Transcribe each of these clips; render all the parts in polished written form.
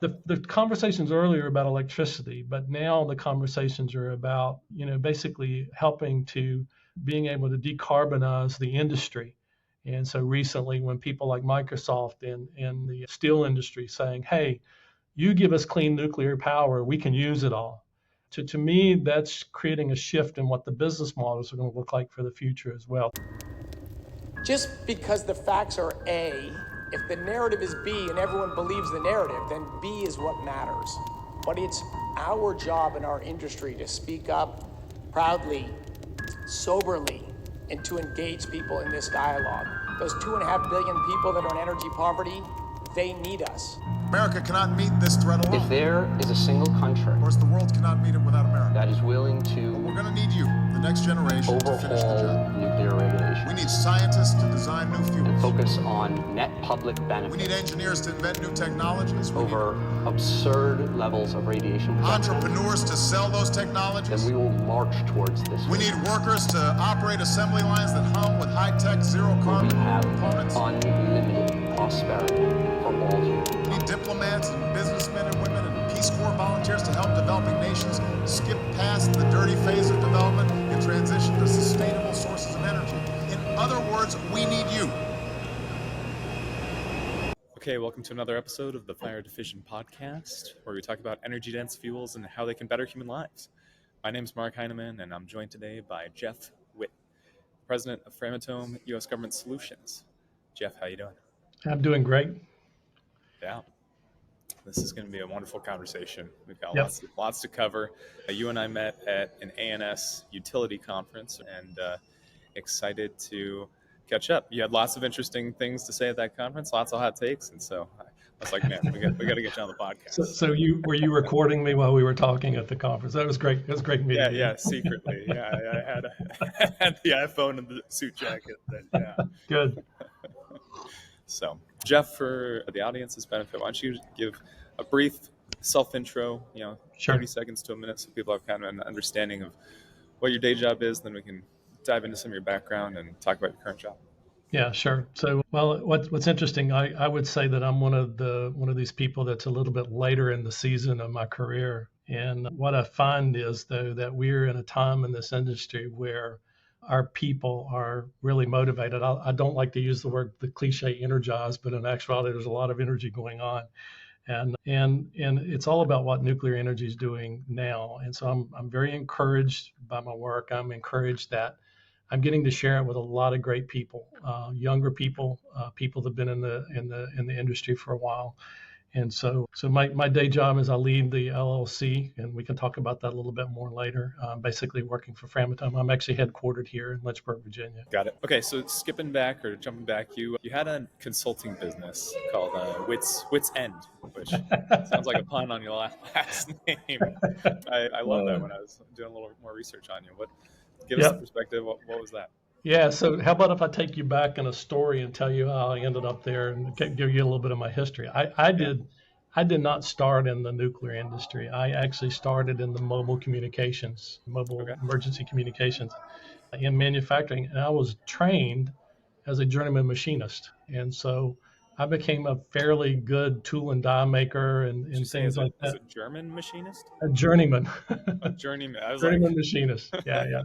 The conversations earlier about electricity, but now the conversations are about, basically helping to being able to decarbonize the industry. And so recently, when people like Microsoft and the steel industry saying, hey, you give us clean nuclear power, we can use it all. To me, that's creating a shift in what the business models are going to look like for the future as well. Just because the facts are A, if the narrative is B and everyone believes the narrative, then B is what matters. But it's our job in our industry to speak up proudly, soberly, and to engage people in this dialogue. Those 2.5 billion people that are in energy poverty, they need us. America cannot meet this threat alone. If there is a single country, of course, the world cannot meet it without America, that is willing to but we're going to need you, the next generation, to finish the overhaul job. nuclear regulation, We need scientists to design new fuels. and focus on net public benefit We need engineers to invent new technologies. We over absurd levels of radiation need protection, entrepreneurs to sell those then technologies. we will march towards this. We need workers to operate assembly lines that hum with high-tech, zero-carbon We have components. unlimited prosperity for all humans. We need diplomats and businessmen and women and Peace Corps volunteers to help developing nations skip past the dirty phase of development and transition to sustainable sources of energy. In other words, we need you. Okay, welcome to another episode of the Fire Division podcast, where we talk about energy-dense fuels and how they can better human lives. My name is Mark Hinaman, and I'm joined today by Jeff Whitt, President of Framatome U.S. Government Solutions. Jeff, how you doing? I'm doing great. Yeah, this is going to be a wonderful conversation. We've got Yep. lots to cover. You and I met at an ANS utility conference, and excited to catch up. You had lots of interesting things to say at that conference, lots of hot takes, and so I was like, man, we got to get you on the podcast. So were you recording me while we were talking at the conference? That was great. It was great meeting you. Yeah, secretly. Yeah, I had the iPhone and the suit jacket. Yeah. Good. So, Jeff, for the audience's benefit, why don't you give a brief self-intro, Sure. 30 seconds to a minute, so people have kind of an understanding of what your day job is, then we can dive into some of your background and talk about your current job. Yeah, sure. So, well, what's interesting, I would say that I'm one of these people that's a little bit later in the season of my career. And what I find is, though, that we're in a time in this industry where our people are really motivated. I don't like to use the cliche energized, but in actuality, there's a lot of energy going on. And it's all about what nuclear energy is doing now. And so I'm very encouraged by my work. I'm encouraged that I'm getting to share it with a lot of great people, younger people, people that have been in the industry for a while. And so my day job is I lead the LLC, and we can talk about that a little bit more later. Basically working for Framatome. I'm actually headquartered here in Lynchburg, Virginia. Got it. Okay, so skipping back or jumping back, you had a consulting business called Whit's End, which sounds like a pun on your last name. I love that when I was doing a little more research on you. Give us a perspective. What was that? Yeah, so how about if I take you back in a story and tell you how I ended up there and give you a little bit of my history. I did not start in the nuclear industry. I actually started in the mobile emergency communications in manufacturing, and I was trained as a journeyman machinist. And so I became a fairly good tool and die maker and things like that. As a German machinist? A journeyman. A journeyman. I was journeyman machinist. Yeah.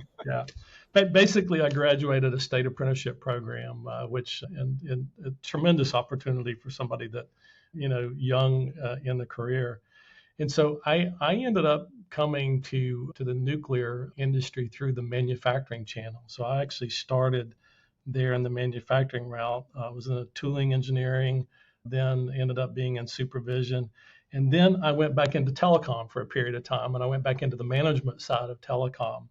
Basically, I graduated a state apprenticeship program, which and a tremendous opportunity for somebody that, young in the career. And so I ended up coming to the nuclear industry through the manufacturing channel. So I actually started there in the manufacturing route. I was in tooling engineering, then ended up being in supervision. And then I went back into telecom for a period of time, and I went back into the management side of telecom.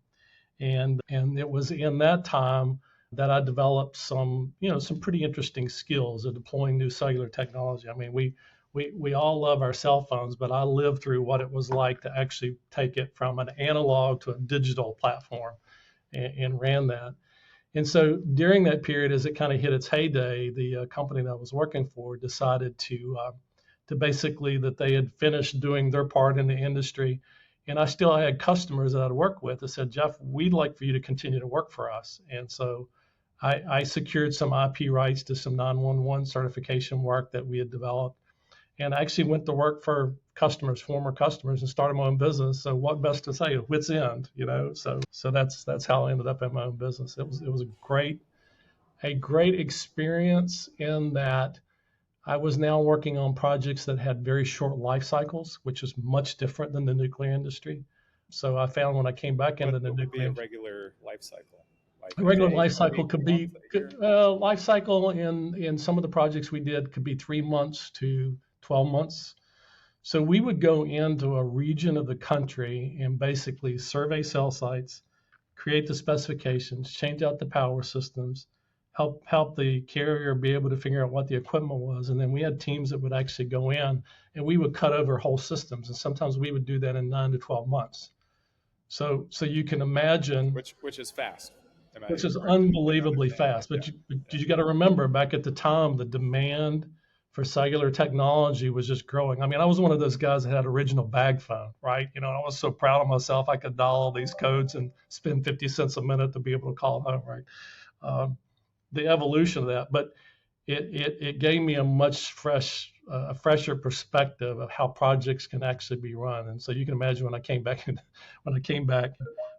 And it was in that time that I developed some pretty interesting skills of deploying new cellular technology. I mean, we all love our cell phones, but I lived through what it was like to actually take it from an analog to a digital platform and ran that. And so during that period, as it kind of hit its heyday, the company that I was working for decided to basically that they had finished doing their part in the industry. And I still had customers that I'd work with that said, Jeff, we'd like for you to continue to work for us. And so I secured some IP rights to some 911 certification work that we had developed. and I actually went to work for customers, former customers, and started my own business. So what best to say? Wits end, So that's how I ended up in my own business. It was a great experience in that I was now working on projects that had very short life cycles, which is much different than the nuclear industry. So I found when I came back into the What would be a nuclear, regular life cycle? Like a a regular day, life a cycle week, could a month, be a year? life cycle in some of the projects we did could be 3 months to 12 months. So we would go into a region of the country and basically survey cell sites, create the specifications, change out the power systems, help the carrier be able to figure out what the equipment was, and then we had teams that would actually go in and we would cut over whole systems, and sometimes we would do that in 9 to 12 months. So you can imagine, Which is fast. which is From your unbelievably understanding. fast. But Yeah. you got to remember, back at the time, the demand for cellular technology was just growing. I mean, I was one of those guys that had original bag phone, right? I was so proud of myself. I could dial all these codes and spend 50 cents a minute to be able to call home, right? Um, the evolution of that, but it gave me a fresher perspective of how projects can actually be run. And so you can imagine when I came back when I came back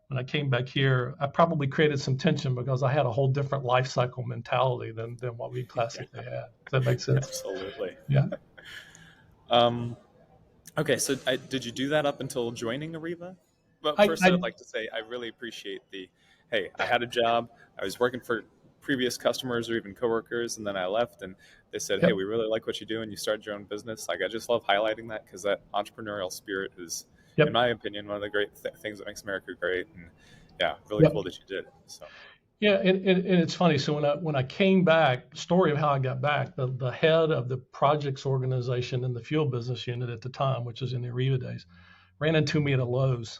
when I came back here, I probably created some tension because I had a whole different life cycle mentality than what we classically had. Does that make sense? Absolutely. Yeah. Um, okay, so did you do that up until joining Ariva? Well, I, first I I'd like to say I really appreciate hey, I had a job, I was working for previous customers or even coworkers, and then I left, and they said, hey, yep, we really like what you do, and you started your own business. Like, I just love highlighting that because that entrepreneurial spirit is, in yep, my opinion, one of the great things that makes America great, and yeah, really yep. cool that you did. So, Yeah, and it's funny. So when I came back, story of how I got back, the head of the projects organization in the fuel business unit at the time, which is in the Ariva days, ran into me at a Lowe's.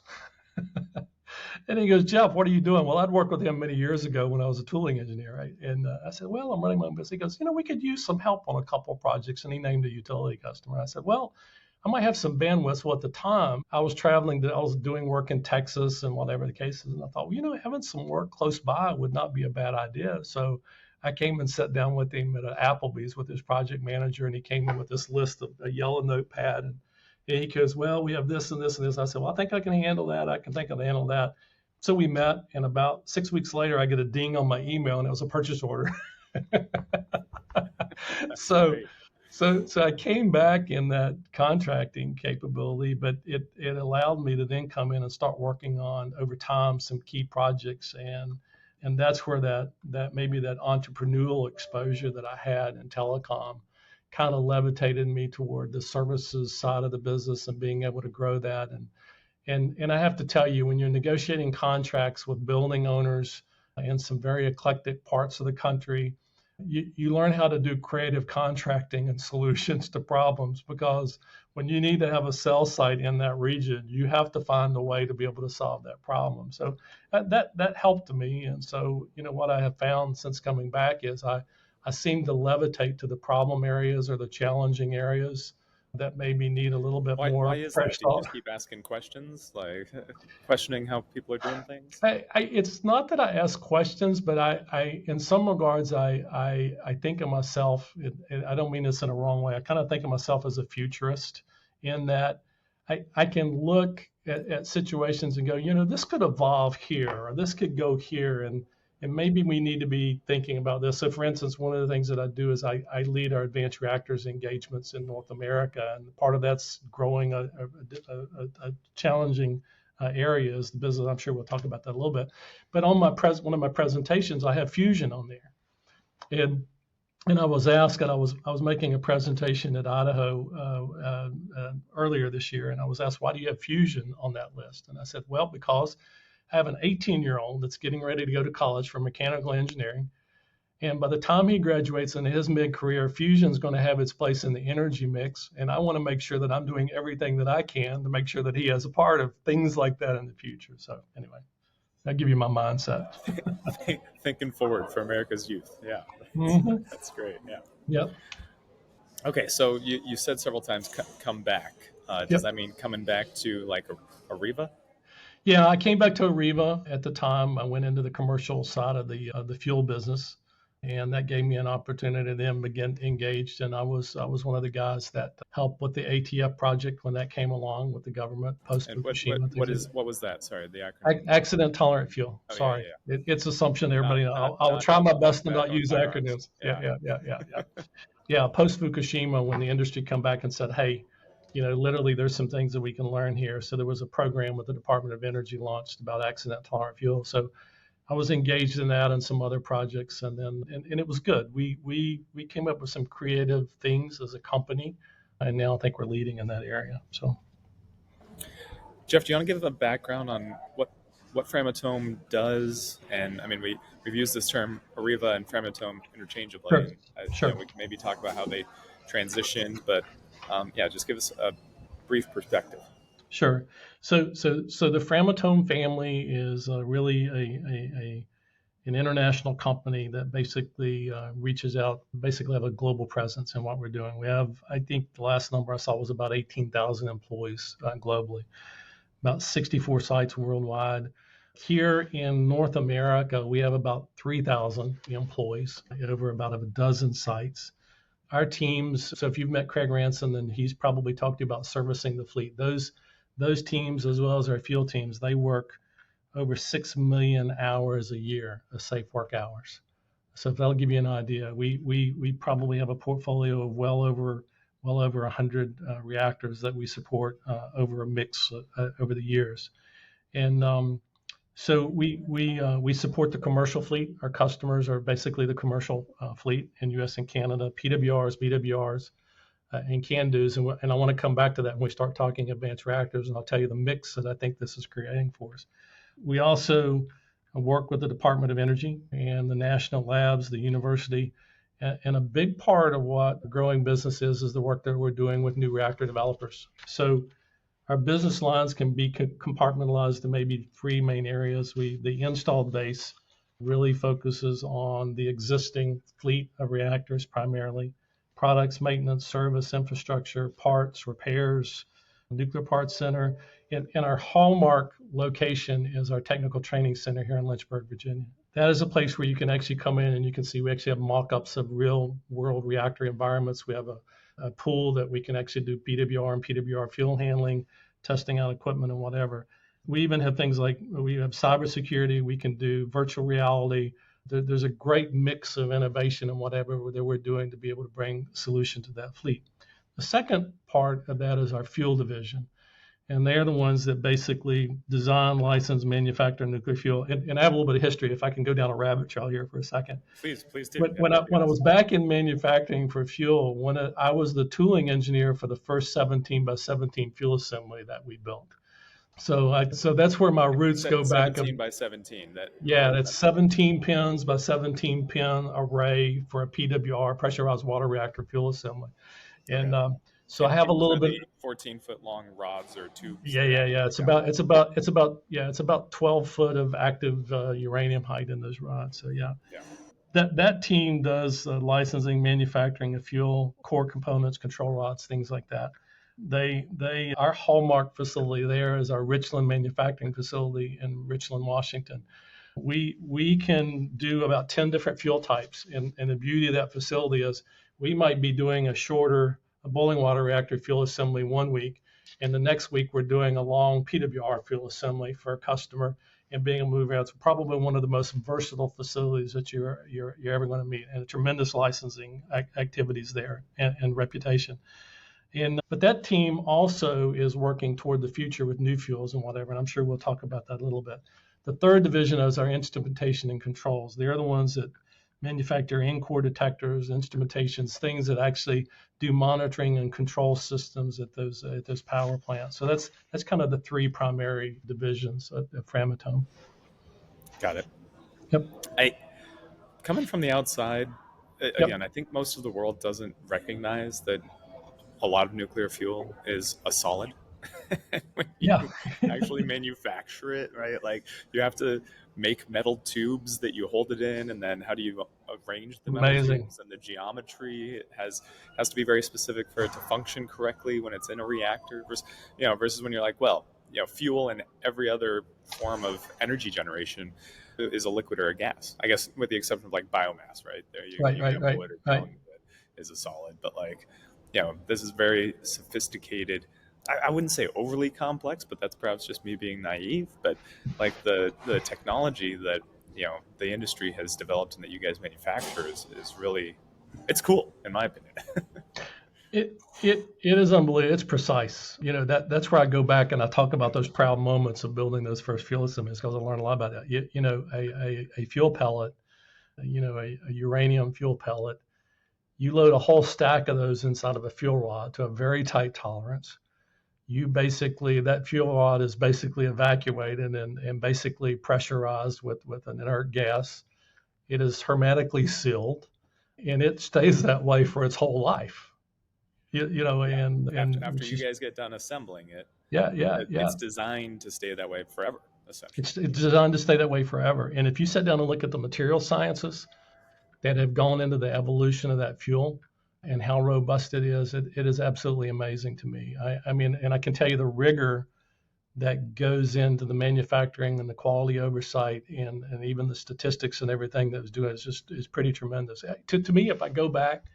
And he goes, Jeff, what are you doing? Well, I'd worked with him many years ago when I was a tooling engineer, right? And I said, well, I'm running my own business. He goes, we could use some help on a couple of projects. And he named a utility customer. I said, well, I might have some bandwidth. Well, at the time, I was traveling, I was doing work in Texas and whatever the case is. And I thought, well, having some work close by would not be a bad idea. So I came and sat down with him at Applebee's with his project manager, and he came in with this list of a yellow notepad. And he goes, well, we have this and this and this. I said, well, I think I can handle that. I can think I can handle that. So we met, and about 6 weeks later, I get a ding on my email, and it was a purchase order. that's so, great. so I came back in that contracting capability, but it allowed me to then come in and start working on over time some key projects, and that's where that maybe that entrepreneurial exposure that I had in telecom kind of levitated me toward the services side of the business and being able to grow that. And I have to tell you, when you're negotiating contracts with building owners in some very eclectic parts of the country, you learn how to do creative contracting and solutions to problems, because when you need to have a cell site in that region, you have to find a way to be able to solve that problem. So that helped me. And so, what I have found since coming back is I seem to levitate to the problem areas or the challenging areas that maybe need a little bit Why more is fresh that? Do you thought. just keep asking questions, like questioning how people are doing things? It's not that I ask questions, but I in some regards, I think of myself. I don't mean this in a wrong way. I kind of think of myself as a futurist, in that I can look at situations and go, this could evolve here, or this could go here, and maybe we need to be thinking about this. So, for instance, one of the things that I do is I lead our advanced reactors engagements in North America, and part of that's growing a challenging area is the business. I'm sure we'll talk about that a little bit. But on one of my presentations, I have fusion on there, and I was asked, and I was making a presentation at Idaho earlier this year, and I was asked, why do you have fusion on that list? And I said, well, because I have an 18-year-old that's getting ready to go to college for mechanical engineering. And by the time he graduates in his mid-career, fusion is going to have its place in the energy mix. And I want to make sure that I'm doing everything that I can to make sure that he has a part of things like that in the future. So anyway, I'll give you my mindset. Thinking forward for America's youth. Yeah, Mm-hmm. that's great. Yeah. Yep. Okay, so you said several times come back. Does Yep. that mean coming back to like a Ariva? Yeah, I came back to Ariva at the time. I went into the commercial side of the fuel business. and that gave me an opportunity to then begin engaged. And I was one of the guys that helped with the ATF project when that came along with the government post And Fukushima. what was that? Sorry, the acronym. Accident tolerant fuel. Oh yeah, Sorry, yeah. it's assumption to everybody. I'll Not try my best to bad not on use tie rods. acronyms. Yeah. Yeah. Post Fukushima, when the industry come back and said, "Hey, literally, there's some things that we can learn here." So there was a program with the Department of Energy launched about accident tolerant fuel. So I was engaged in that and some other projects, and then and it was good. We came up with some creative things as a company, and now I think we're leading in that area. So Jeff, do you want to give a background on what Framatome does? And I mean, we've used this term Arriva and Framatome interchangeably, sure, and sure. we can maybe talk about how they transitioned. But yeah, just give us a brief perspective. Sure. So the Framatome family is really an international company that basically reaches out, basically have a global presence in what we're doing. We have, I think the last number I saw was about 18,000 employees globally, about 64 sites worldwide. Here in North America, we have about 3,000 employees over about a dozen sites. Our teams, so if you've met Craig Ranson, then he's probably talked to you about servicing the fleet. Those teams, as well as our field teams, they work over 6 million hours a year of safe work hours. So if that'll give you an idea, we probably have a portfolio of well over 100 reactors that we support over a mix over the years. And so we support the commercial fleet. Our customers are basically the commercial fleet in U.S. and Canada, PWRs, BWRs, and CANDUs. And I want to come back to that when we start talking advanced reactors, and I'll tell you the mix that I think this is creating for us. We also work with the Department of Energy and the national labs, the university. And a big part of what growing business is the work that we're doing with new reactor developers. So our business lines can be compartmentalized to maybe three main areas. The installed base really focuses on the existing fleet of reactors primarily, products, maintenance, service, infrastructure, parts, repairs, nuclear parts center. And our hallmark location is our technical training center here in Lynchburg, Virginia. That is a place where you can actually come in and you can see we actually have mock-ups of real world reactor environments. We have a pool that we can actually do BWR and PWR fuel handling, testing out equipment and whatever. We even have things like we have cybersecurity. We can do virtual reality. There's a great mix of innovation and whatever that we're doing to be able to bring solution to that fleet. The second part of that is our fuel division. And they're the ones that basically design, license, manufacture nuclear fuel. And I have a little bit of history, if I can go down a rabbit trail here for a second. Please do. When I was back in manufacturing for fuel, I was the tooling engineer for the first 17 by 17 fuel assembly that we built. So that's where my roots go back. 17 by 17. That's 17 pins by 17 pin array for a PWR, pressurized water reactor fuel assembly. And Okay. so I have a little bit. 14-foot long rods or tubes. Yeah. It's about 12 foot of active uranium height in those rods. So yeah. That team does licensing, manufacturing of fuel, core components, control rods, things like that. Our hallmark facility there is our Richland manufacturing facility in Richland, Washington. We can do about 10 different fuel types, and the beauty of that facility is we might be doing a boiling water reactor fuel assembly one week, and the next week we're doing a long PWR fuel assembly for a customer and being able to move around. It's probably one of the most versatile facilities that you're ever going to meet, and tremendous licensing activities there and reputation. But that team also is working toward the future with new fuels and whatever, and I'm sure we'll talk about that a little bit. The third division is our instrumentation and controls. They're the ones that manufacture in-core detectors, instrumentations, things that actually do monitoring and control systems at those power plants. So that's kind of the three primary divisions of Framatome. Got it. Yep. Coming from the outside, again, I think most of the world doesn't recognize that a lot of nuclear fuel is a solid. When you actually manufacture it, right? Like you have to make metal tubes that you hold it in, and then how do you arrange the metal tubes, and the geometry has to be very specific for it to function correctly when it's in a reactor versus when you're like, well, fuel and every other form of energy generation is a liquid or a gas. I guess with the exception of like biomass, right? There Right, you can right, have right, wood or right. dung that is a solid, but like, this is very sophisticated. I wouldn't say overly complex, but that's perhaps just me being naive. But like the technology that the industry has developed and that you guys manufacture is really, it's cool in my opinion. It is unbelievable. It's precise. That's where I go back and I talk about those proud moments of building those first fuel systems because I learned a lot about that. A fuel pellet, a uranium fuel pellet, you load a whole stack of those inside of a fuel rod to a very tight tolerance. That fuel rod is basically evacuated and basically pressurized with an inert gas. It is hermetically sealed and it stays that way for its whole life. Yeah. And After which you is, guys get done assembling it, yeah, yeah, it's yeah. designed to stay that way forever, essentially. It's designed to stay that way forever. And if you sit down and look at the material sciences that have gone into the evolution of that fuel and how robust it is absolutely amazing to me. I mean, and I can tell you the rigor that goes into the manufacturing and the quality oversight and even the statistics and everything that was doing is pretty tremendous. To me, if I go back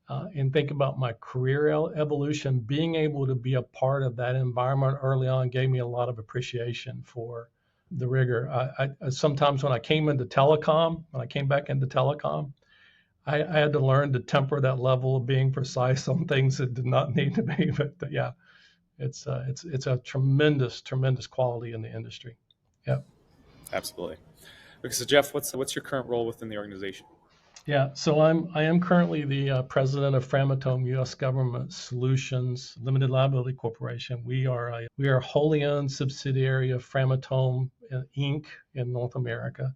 and think about my career evolution, being able to be a part of that environment early on gave me a lot of appreciation for the rigor. I sometimes when I came into telecom, when I came back into telecom, I had to learn to temper that level of being precise on things that did not need to be. But yeah, it's a tremendous quality in the industry. Yeah. Absolutely. Okay, so Jeff, what's your current role within the organization? Yeah, so I am currently the president of Framatome U.S. Government Solutions Limited Liability Corporation. We are a wholly owned subsidiary of Framatome Inc. in North America.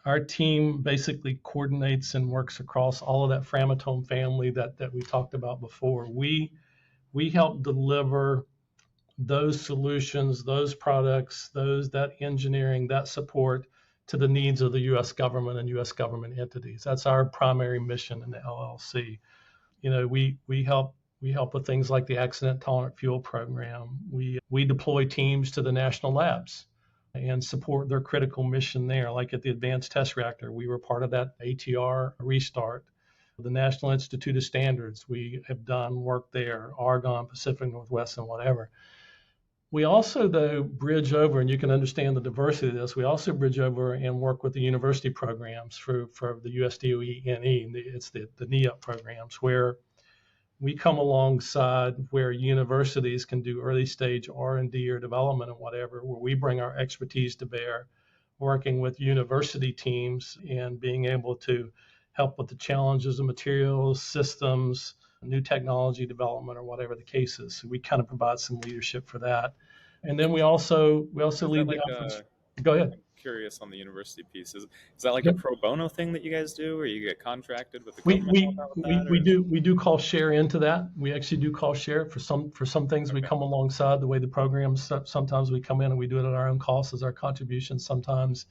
Our team basically coordinates and works across all of that Framatome family that we talked about before. We help deliver those solutions, those products, that engineering, that support to the needs of the U.S. government and U.S. government entities. That's our primary mission in the LLC. We help with things like the accident tolerant fuel program. We deploy teams to the national labs and support their critical mission there. Like at the Advanced Test Reactor, we were part of that ATR restart. The National Institute of Standards, we have done work there, Argonne, Pacific Northwest, and whatever. We also, though, bridge over, and you can understand the diversity of this, we also bridge over and work with the university programs for the USDOE NE. It's the NEOP programs where we come alongside where universities can do early stage R&D or development and whatever, where we bring our expertise to bear, working with university teams and being able to help with the challenges of materials, systems, new technology development, or whatever the case is. So we kind of provide some leadership for that. And then we also Is that lead the like efforts. a Go ahead. I'm curious on the university piece. Is that like a Yep. pro bono thing that you guys do, or you get contracted with the We government to help we out with we that, we or do we do call share into that. We actually do call share for some things. We okay, come alongside the way the programs. Sometimes we come in and we do it at our own cost as our contribution. Sometimes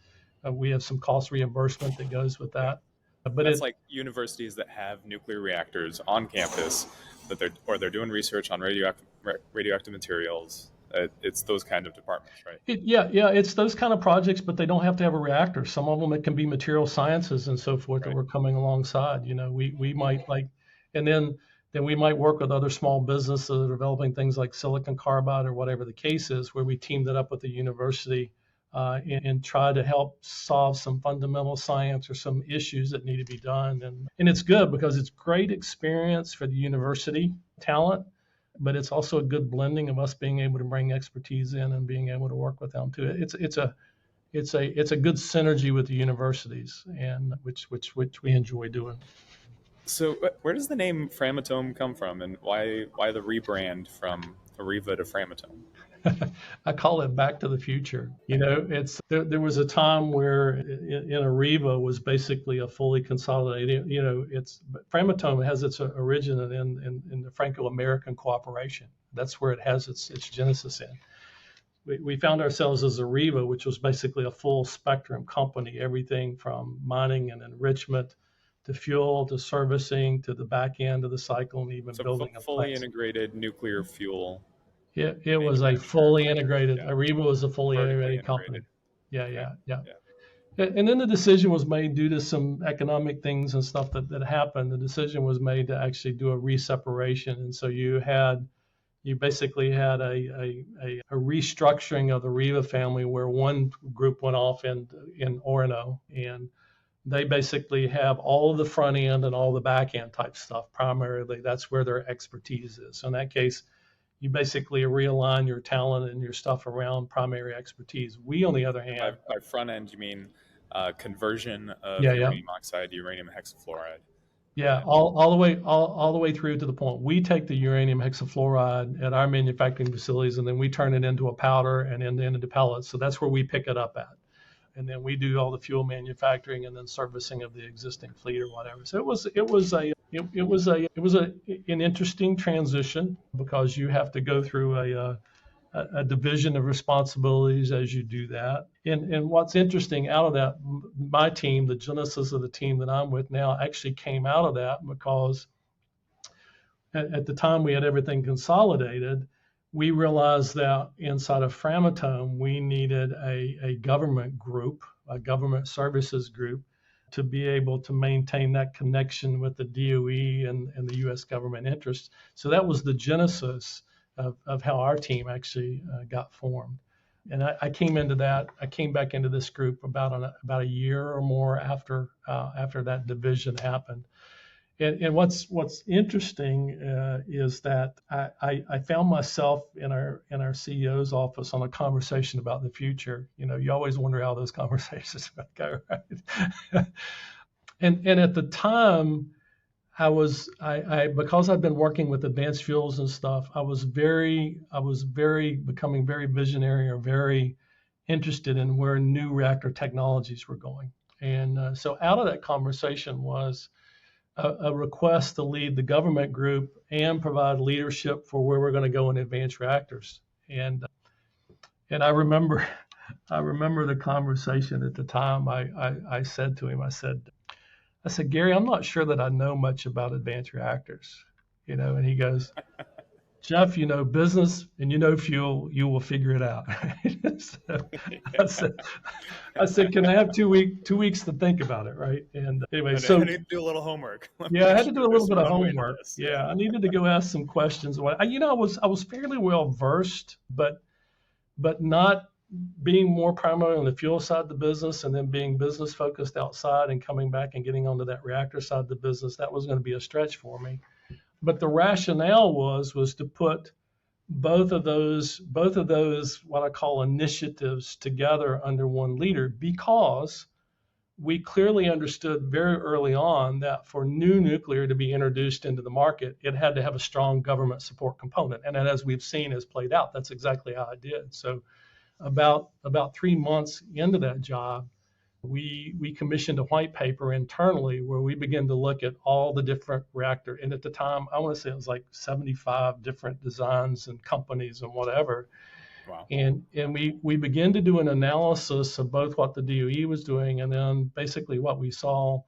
we have some cost reimbursement that goes with okay? that. And But that's it like universities that have nuclear reactors on campus they're doing research on radioactive materials. It's those kind of departments, right? Yeah, it's those kind of projects, but they don't have to have a reactor. Some of them it can be material sciences and so forth that Right. we're coming alongside. We might like, and then we might work with other small businesses that are developing things like silicon carbide or whatever the case is, where we teamed it up with the university and try to help solve some fundamental science or some issues that need to be done. And it's good because it's great experience for the university talent, but it's also a good blending of us being able to bring expertise in and being able to work with them too. It's a good synergy with the universities, and which we enjoy doing. So, where does the name Framatome come from, and why the rebrand from Arriva to Framatome? I call it Back to the Future. It's there was a time where in Ariba was basically a fully consolidated. It's Framatome has its origin in the Franco-American cooperation. That's where it has its genesis in. We found ourselves as Ariba, which was basically a full spectrum company, everything from mining and enrichment to fuel to servicing to the back end of the cycle and even So, building of fully plants. integrated nuclear fuel It was a manufacturer, fully like integrated. yeah, Ariba was a fully vertically integrated integrated. company. Yeah, Okay, yeah, yeah. yeah. And then the decision was made due to some economic things and stuff that happened. The decision was made to actually do a reseparation. And so you basically had a restructuring of the Riva family where one group went off in Orono, and they basically have all of the front end and all the back end type stuff. Primarily, that's where their expertise is. So in that case, you basically realign your talent and your stuff around primary expertise. We, on the other hand, By front end, you mean conversion of yeah, yeah, uranium oxide to uranium hexafluoride. yeah, And all the way through to the point we take the uranium hexafluoride at our manufacturing facilities, and then we turn it into a powder and then into pellets. So that's where we pick it up at, and then we do all the fuel manufacturing and then servicing of the existing fleet or whatever. So it was an interesting transition because you have to go through a division of responsibilities as you do that. And what's interesting out of that, my team, the genesis of the team that I'm with now, actually came out of that because at the time we had everything consolidated. We realized that inside of Framatome, we needed a government group, a government services group, to be able to maintain that connection with the DOE and the U.S. government interests. So that was the genesis of how our team actually got formed. And I came into that. I came back into this group about a year or more after that division happened. And what's interesting is that I found myself in our CEO's office on a conversation about the future. You always wonder how those conversations go, right? and at the time, I because I've been working with advanced fuels and stuff, I was becoming very visionary or very interested in where new reactor technologies were going. And so out of that conversation was a request to lead the government group and provide leadership for where we're going to go in advanced reactors. And I remember the conversation at the time. I said to him, I said, Gary, I'm not sure that I know much about advanced reactors, and he goes, Jeff, you know business and you know fuel, you will figure it out. So I said, can I have 2 weeks to think about it, right? And anyway, I need to do a little homework. Yeah, I had to do a little There's bit of one way to homework. this. Yeah, I needed to go ask some questions. I was fairly well versed, but not being more primarily on the fuel side of the business and then being business focused outside and coming back and getting onto that reactor side of the business, that was going to be a stretch for me. But the rationale was to put both of those what I call initiatives together under one leader, because we clearly understood very early on that for new nuclear to be introduced into the market, it had to have a strong government support component. And as we've seen has played out, that's exactly how it did. So about 3 months into that job, we commissioned a white paper internally where we began to look at all the different reactor. And at the time, I want to say it was like 75 different designs and companies and whatever. Wow. And we began to do an analysis of both what the DOE was doing and then basically what we saw.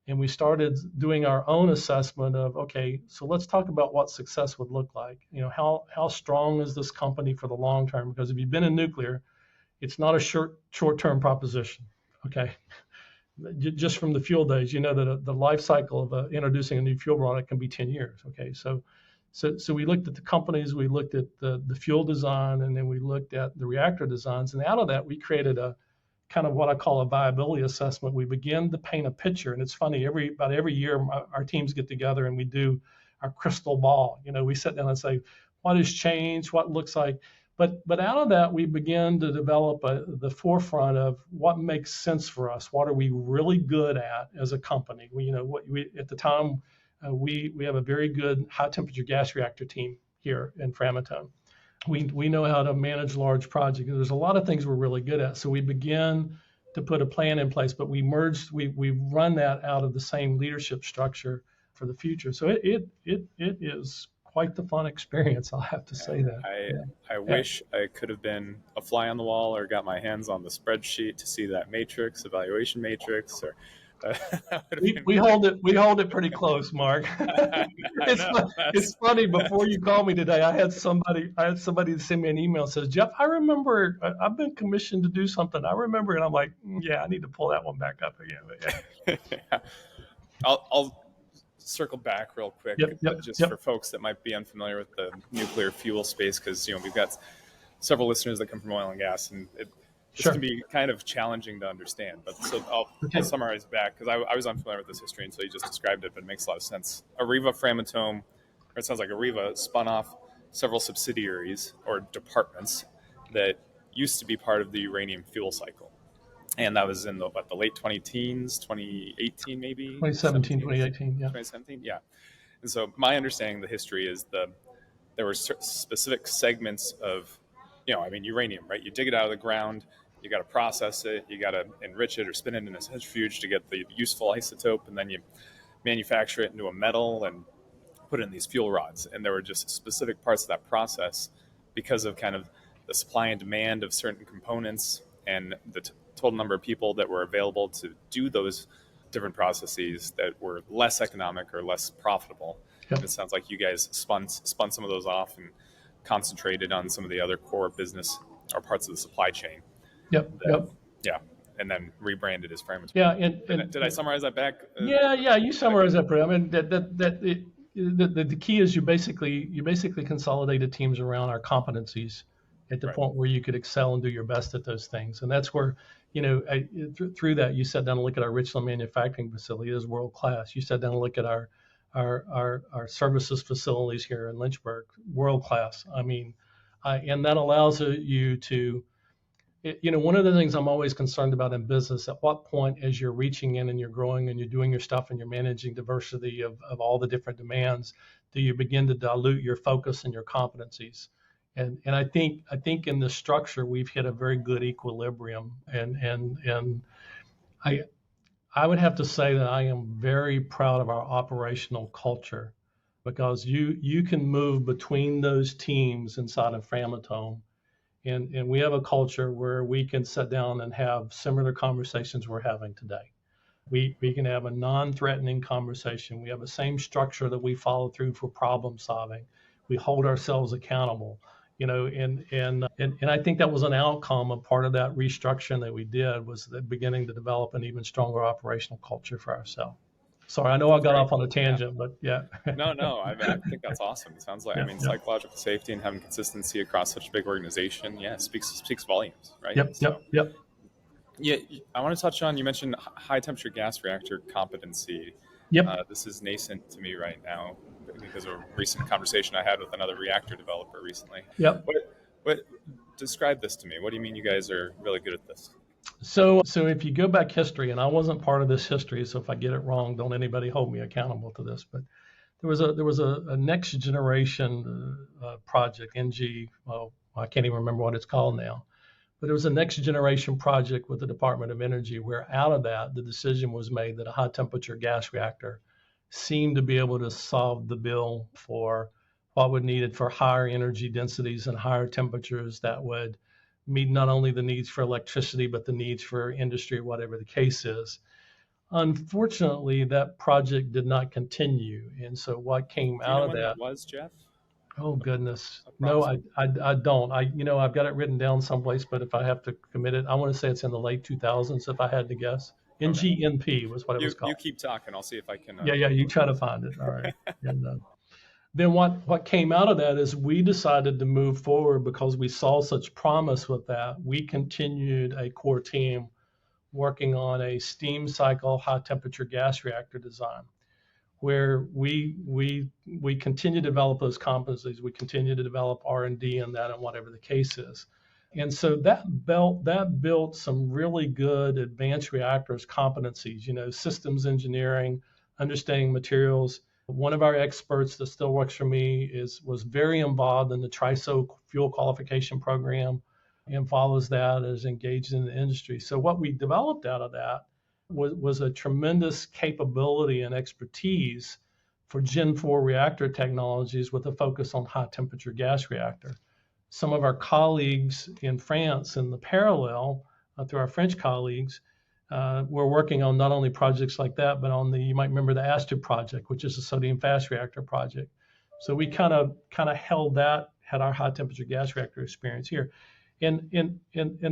And we started doing our own assessment of, okay, so let's talk about what success would look like. How strong is this company for the long term? Because if you've been in nuclear, it's not a short-term proposition. Okay, just from the fuel days, that the life cycle of introducing a new fuel product can be 10 years. Okay, so we looked at the companies, we looked at the fuel design, and then we looked at the reactor designs, and out of that we created a kind of what I call a viability assessment. We begin to paint a picture, and it's funny, about every year our teams get together and we do our crystal ball. We sit down and say, what has changed, what looks like. But out of that, we begin to develop the forefront of what makes sense for us. What are we really good at as a company? At the time, we have a very good high temperature gas reactor team here in Framatome. We know how to manage large projects. There's a lot of things we're really good at. So we begin to put a plan in place, but we run that out of the same leadership structure for the future. So it is quite the fun experience, I'll have to say that. I wish I could have been a fly on the wall or got my hands on the spreadsheet to see that matrix, evaluation matrix, or That would have We, been we great. hold it we hold it pretty close, Mark. I it's know. it's funny. Before you called me today, I had somebody send me an email that says, Jeff, I remember I've been commissioned to do something. I remember, and I'm like, yeah, I need to pull that one back up again. But yeah. Yeah. I'll circle back real quick, Yep, yep, just for yep. folks that might be unfamiliar with the nuclear fuel space, because we've got several listeners that come from oil and gas, and this can Sure. be kind of challenging to understand. But so I'll Okay. summarize back, because I was unfamiliar with this history until you just described it, but it makes a lot of sense. Areva Framatome, or it sounds like Areva, spun off several subsidiaries or departments that used to be part of the uranium fuel cycle. And that was in the late 20 teens, 2018 maybe, 2017, 17, 2018. Yeah. 2017, yeah. And so my understanding of the history is there were specific segments of, uranium, right? You dig it out of the ground, you got to process it, you got to enrich it or spin it in a centrifuge to get the useful isotope, and then you manufacture it into a metal and put it in these fuel rods. And there were just specific parts of that process because of kind of the supply and demand of certain components and the total number of people that were available to do those different processes that were less economic or less profitable. And Yep. it sounds like you guys spun some of those off and concentrated on some of the other core business or parts of the supply chain Yep. that, Yep. yeah, and then rebranded as Framatome. Yeah. Did I summarize that back? Yeah, yeah, you summarized that pretty. I mean, the key is you basically consolidated teams around our competencies at the Right. point where you could excel and do your best at those things. And that's where, through that, you sat down and look at our Richland manufacturing facility. It is world class. You sat down and look at our services facilities here in Lynchburg, world class. I mean, and that allows you to one of the things I'm always concerned about in business, at what point, as you're reaching in and you're growing and you're doing your stuff and you're managing diversity of all the different demands, do you begin to dilute your focus and your competencies? And I think in the structure we've hit a very good equilibrium. And I I would have to say that I am very proud of our operational culture, because you can move between those teams inside of Framatome, and we have a culture where we can sit down and have similar conversations we're having today. We can have a non-threatening conversation. We have the same structure that we follow through for problem solving. We hold ourselves accountable, and I think that was an outcome of part of that restructuring that we did, was the beginning to develop an even stronger operational culture for ourselves. Sorry, I know I That's got great. off on a Yeah. tangent, but yeah. No. I think that's awesome. It sounds like, Yeah, yeah. psychological safety and having consistency across such a big organization, yeah, speaks volumes, right? Yep, So, yep, yep, yeah, I want to touch on, you mentioned high temperature gas reactor competency. yep. This is nascent to me right now because of a recent conversation I had with another reactor developer recently. Yep. What describe this to me? What do you mean you guys are really good at this? So if you go back history, and I wasn't part of this history, so if I get it wrong, don't anybody hold me accountable to this. But there was a next generation project, NG. Well, I can't even remember what it's called now. But it was a next generation project with the Department of Energy, where out of that, the decision was made that a high temperature gas reactor seemed to be able to solve the bill for what would needed for higher energy densities and higher temperatures that would meet not only the needs for electricity, but the needs for industry, whatever the case is. Unfortunately, that project did not continue. And so what came Do you out know of when that that, was, Jeff? oh goodness, no, I, Approximately. I don't. I've got it written down someplace, but if I have to commit it, I want to say it's in the late 2000s, if I had to guess. Okay. NGNP was what it was You called. keep talking. I'll see if I can Yeah, yeah, you look try it to up. find it. All right. And then what came out of that is we decided to move forward because we saw such promise with that. We continued a core team working on a steam cycle high temperature gas reactor design, where we continue to develop those competencies. We continue to develop R&D in that, and whatever the case is. And so that built some really good advanced reactors competencies, systems engineering, understanding materials. One of our experts that still works for me was very involved in the TRISO fuel qualification program, and follows that, is engaged in the industry. So what we developed out of that was a tremendous capability and expertise for Gen 4 reactor technologies, with a focus on high temperature gas reactor. Some of our colleagues in France, in the parallel, through our French colleagues, we're working on not only projects like that, but on you might remember the ASTU project, which is a sodium fast reactor project. So we kind of held that, had our high temperature gas reactor experience here. And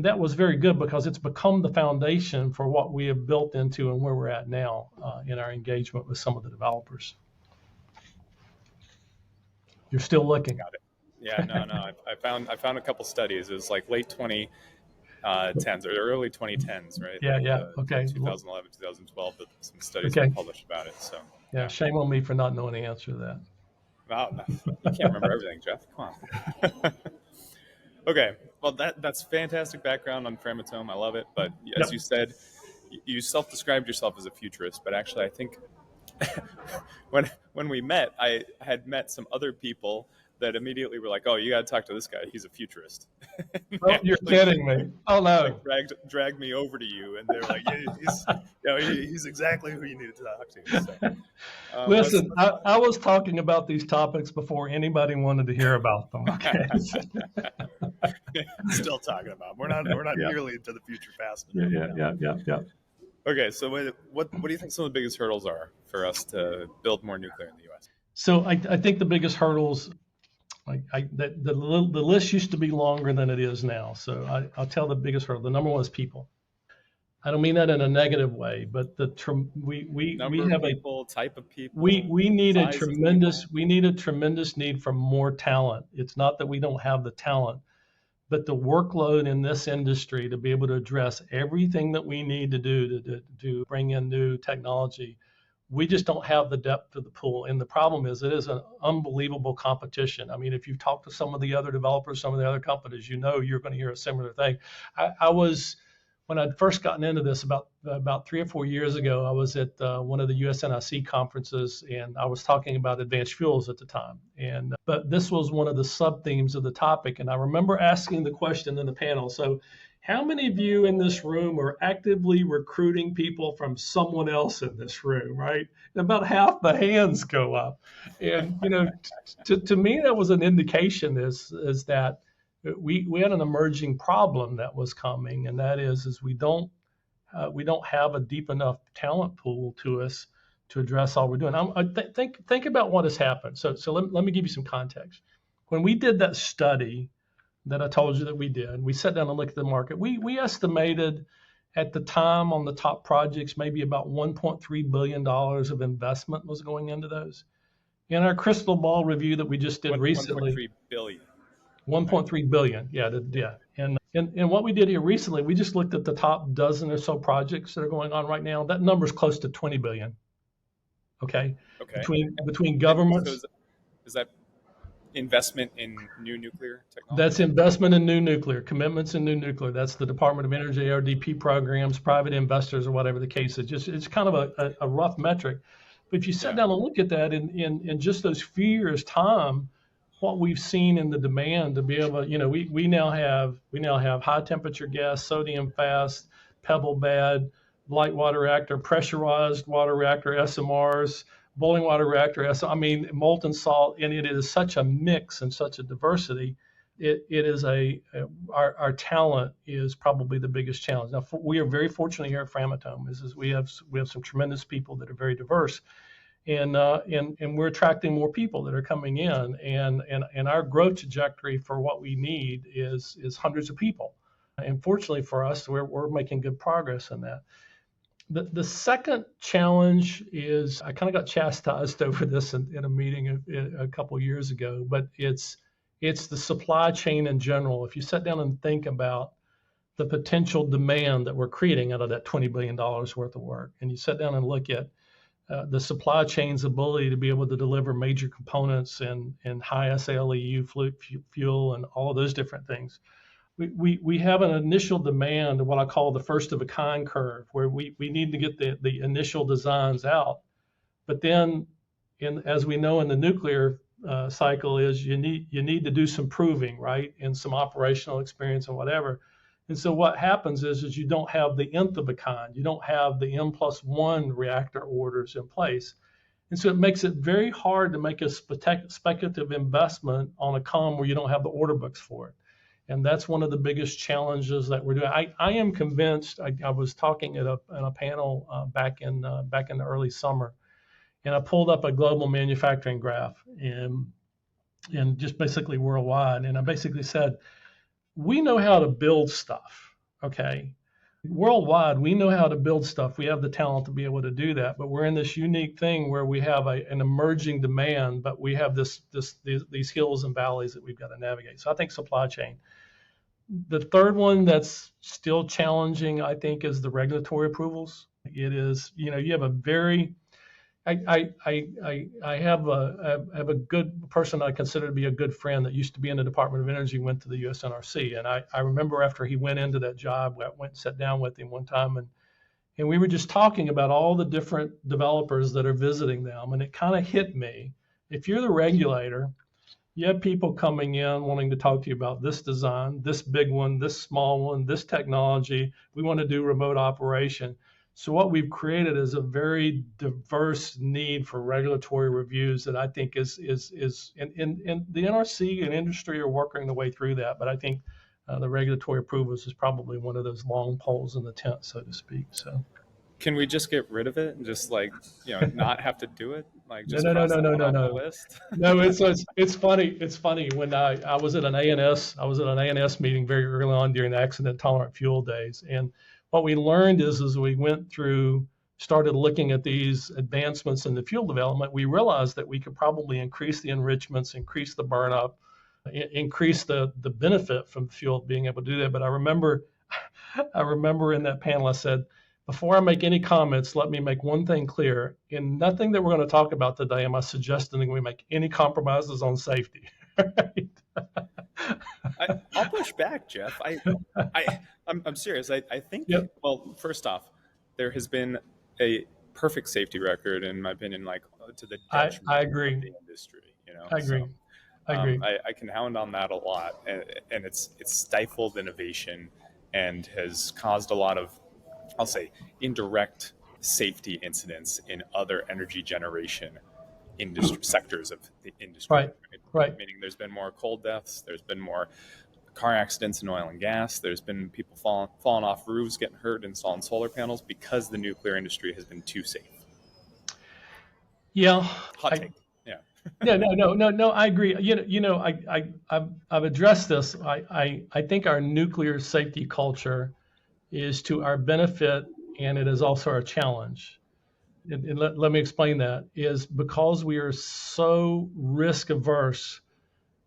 that was very good because it's become the foundation for what we have built into and where we're at now in our engagement with some of the developers. You're still looking. Got it. Yeah, no. I found a couple studies. It was like late 2010s or early 2010s, right? Yeah, Like yeah. Okay. 2011, 2012. That some studies Okay. were published about it. So yeah, shame on me for not knowing the answer to that. wow, you can't remember everything, Jeff. Come on. Okay, well that's fantastic background on Framatome. I love it. But as you said, you self-described yourself as a futurist, but actually I think when we met, I had met some other people that immediately were like, "Oh, you got to talk to this guy. He's a futurist." Oh, you're kidding me. Oh no. Like dragged me over to you, and they were like, "Yeah, he's exactly who you need to talk to." So, listen, I was talking about these topics before anybody wanted to hear about them. Okay. Still talking about them. We're not nearly into the future fast enough. Yeah. Okay, so what do you think some of the biggest hurdles are for us to build more nuclear in the U.S.? So I think the biggest hurdles, the list used to be longer than it is now. So I'll tell the biggest hurdle. The number one is people. I don't mean that in a negative way, but we have people, type of people. We need a tremendous need for more talent. It's not that we don't have the talent, but the workload in this industry to be able to address everything that we need to do to bring in new technology, we just don't have the depth of the pool. And the problem is it is an unbelievable competition. I mean, if you talk to some of the other developers, some of the other companies, you're going to hear a similar thing. When I'd first gotten into this about 3 or 4 years ago, I was at one of the USNIC conferences, and I was talking about advanced fuels at the time. But this was one of the sub themes of the topic, and I remember asking the question in the panel. So, how many of you in this room are actively recruiting people from someone else in this room? Right? And about half the hands go up, and to me that was an indication is that we had an emerging problem that was coming, and that is we don't have a deep enough talent pool to us to address all we're doing. Think about what has happened. So let me give you some context. When we did that study that I told you that we did, we sat down and looked at the market. We estimated at the time on the top projects maybe about $1.3 billion of investment was going into those. In our crystal ball review that we just did recently, 1.3 billion. 1.3 billion. Yeah. And what we did here recently, we just looked at the top dozen or so projects that are going on right now. That number is close to 20 billion. Okay. Between governments. So is that investment in new nuclear technology? That's investment in new nuclear, commitments in new nuclear. That's the Department of Energy, RDP programs, private investors, or whatever the case is. It's kind of a rough metric. But if you sit down and look at that in just those few years' time, what we've seen in the demand to be able, we now have high temperature gas, sodium fast, pebble bed, light water reactor, pressurized water reactor, SMRs, boiling water reactor, molten salt, and it is such a mix and such a diversity. It is our talent is probably the biggest challenge. Now we are very fortunate here at Framatome is we have some tremendous people that are very diverse. And we're attracting more people that are coming in, and our growth trajectory for what we need is hundreds of people. And fortunately for us, we're making good progress in that. The second challenge is I kind of got chastised over this in a meeting a couple of years ago, but it's the supply chain in general. If you sit down and think about the potential demand that we're creating out of that $20 billion worth of work, and you sit down and look at the supply chain's ability to be able to deliver major components and high SALEU fuel and all of those different things. We have an initial demand, what I call the first of a kind curve, where we need to get the initial designs out. But then, as we know in the nuclear cycle, is you need to do some proving, right, and some operational experience and whatever. And so what happens is you don't have the nth of a kind. You don't have the N+1 reactor orders in place. And so it makes it very hard to make a speculative investment on a COM where you don't have the order books for it. And that's one of the biggest challenges that we're doing. I am convinced. I was talking at a panel back in the early summer, and I pulled up a global manufacturing graph and just basically worldwide, and I basically said, we know how to build stuff. Okay, worldwide, we know how to build stuff. We have the talent to be able to do that, but we're in this unique thing where we have an emerging demand, but we have these hills and valleys that we've got to navigate. So I think supply chain. The third one that's still challenging, I think, is the regulatory approvals. It is, you have a very I have a good person I consider to be a good friend that used to be in the Department of Energy, went to the USNRC, and I remember after he went into that job, I went and sat down with him one time, and we were just talking about all the different developers that are visiting them, and it kind of hit me. If you're the regulator, you have people coming in wanting to talk to you about this design, this big one, this small one, this technology. We want to do remote operation. So what we've created is a very diverse need for regulatory reviews that I think is and the NRC and industry are working their way through that. But I think the regulatory approvals is probably one of those long poles in the tent, so to speak. So. Can we just get rid of it and just not have to do it? Like No, just no, no, cross no, that no, one no, off the no. list? No, it's funny. It's funny when I was at an ANS. I was at an ANS meeting very early on during the accident tolerant fuel days, and what we learned is as we went through, started looking at these advancements in the fuel development, we realized that we could probably increase the enrichments, increase the burn up, increase the benefit from fuel being able to do that. But I remember in that panel I said, before I make any comments, let me make one thing clear. In nothing that we're going to talk about today am I suggesting we make any compromises on safety. Right? I'll push back, Jeff. I'm serious. I think, Yep. well, first off, there has been a perfect safety record, in my opinion, to the detriment I of agree. the industry, I So agree. I agree. I can hound on that a lot, and it's stifled innovation and has caused a lot of, I'll say, indirect safety incidents in other energy generation industry sectors of the industry. Right. Right. Meaning, there's been more coal deaths, there's been more car accidents in oil and gas, there's been people falling off roofs, getting hurt installing solar panels because the nuclear industry has been too safe. Yeah. Hot take. Yeah. No. I agree. I've addressed this. I think our nuclear safety culture is to our benefit, and it is also our challenge. And let me explain that. Is because we are so risk averse,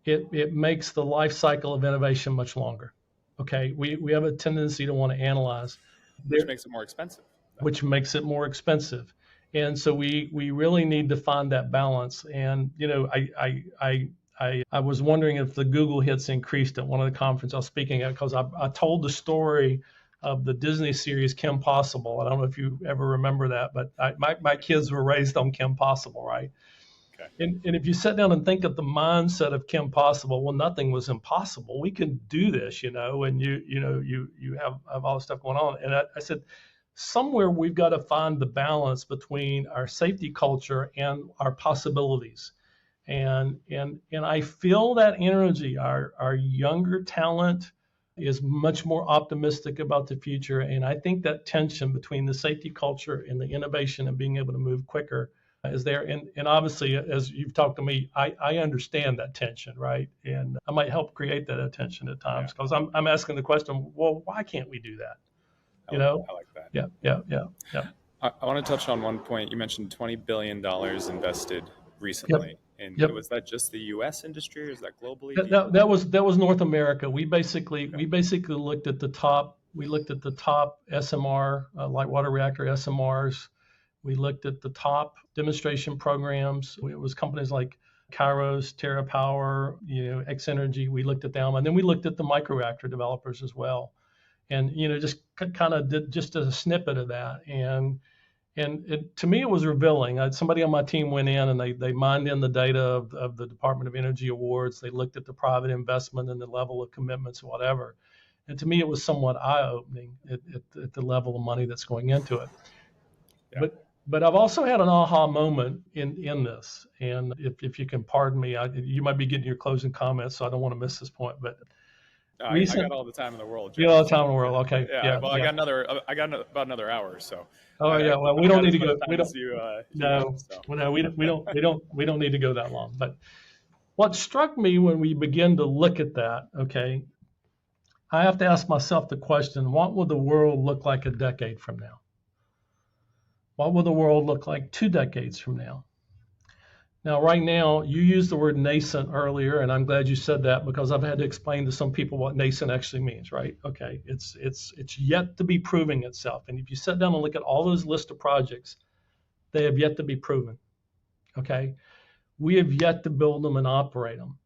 it makes the life cycle of innovation much longer. Okay, we have a tendency to want to analyze, Which makes it more expensive. which makes it more expensive. And so we really need to find that balance. And I was wondering if the Google hits increased at one of the conferences I was speaking at, because I told the story of the Disney series Kim Possible. I don't know if you ever remember that, but my kids were raised on Kim Possible, right? Okay. And if you sit down and think of the mindset of Kim Possible, well, nothing was impossible. We can do this, and you have all this stuff going on. And I said, somewhere we've got to find the balance between our safety culture and our possibilities. And I feel that energy. Our younger talent is much more optimistic about the future. And I think that tension between the safety culture and the innovation and being able to move quicker is there. And obviously, as you've talked to me, I understand that tension, right? And I might help create that tension at times, because I'm asking the question, well, why can't we do that? I like that. Yeah. I want to touch on one point. You mentioned $20 billion invested recently. And was that just the U.S. industry, or is that globally? That was North America. We basically looked at the top. We looked at the top SMR, light water reactor SMRs. We looked at the top demonstration programs. It was companies like Kairos, TerraPower, X Energy. We looked at them, and then we looked at the microreactor developers as well, and just kind of did just a snippet of that. And to me, it was revealing. Somebody on my team went in and they mined in the data of the Department of Energy awards. They looked at the private investment and the level of commitments, whatever. And to me, it was somewhat eye-opening at the level of money that's going into it. Yeah. But I've also had an aha moment in this. And if you can pardon me, you might be getting your closing comments, so I don't want to miss this point. But I got all the time in the world, You know, all Jeff. the time in the world. Okay. Yeah, Yeah. well, Yeah. about another hour, so Oh yeah. Well, we I've don't got need as to much go. We time don't. as you have. No. So No. We don't need to go that long. But what struck me when we begin to look at that, okay, I have to ask myself the question: what will the world look like a decade from now? What will the world look like 2 decades from now? Now, right now, you used the word nascent earlier, and I'm glad you said that because I've had to explain to some people what nascent actually means, right? Okay, it's yet to be proving itself. And if you sit down and look at all those list of projects, they have yet to be proven. Okay, we have yet to build them and operate them.